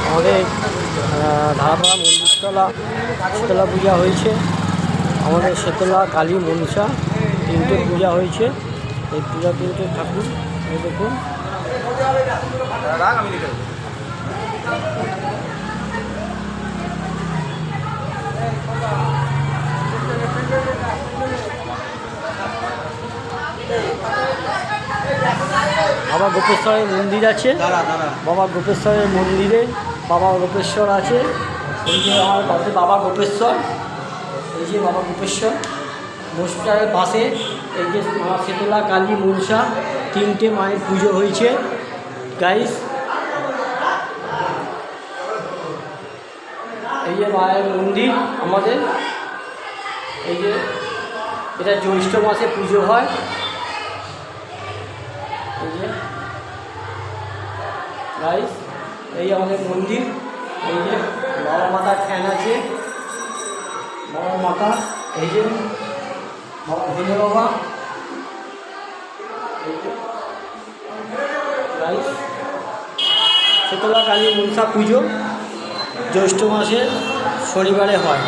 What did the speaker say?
আমাদের ধারাপাড়া মন্দিরতলা শীতলা পূজা হয়েছে। আমাদের শীতলা কালী মনসা তিনটে পূজা হয়েছে। এই পূজা তিনটে ঠাকুর এই দেখুন। বাবা গোপেশ্বরের মন্দির আছে। বাবা গোপেশ্বরের মন্দিরে বাবা গোপেশ্বর আছে। এই যে আমার পাশে বাবা গোপেশ্বর, এই যে বাবা গোপেশ্বর মসজিদের পাশে এই যে মা শীতলা কালী মনসা তিনটে মায়ের পুজো হয়েছে গাইস। এই যে মায়ের মন্দির আমাদের, এই যে এটা জ্যৈষ্ঠ মাসে পুজো হয়। এই যে গাইস এই আমাদের মন্দির। এই যে বাবা মাতার ঠ্যান আছে, বাবা মাতা, এই যে বাবা ভোলে বাবা। গাইস শীতলা কালী মনসা পুজো জ্যৈষ্ঠ মাসে শনিবারে হয়।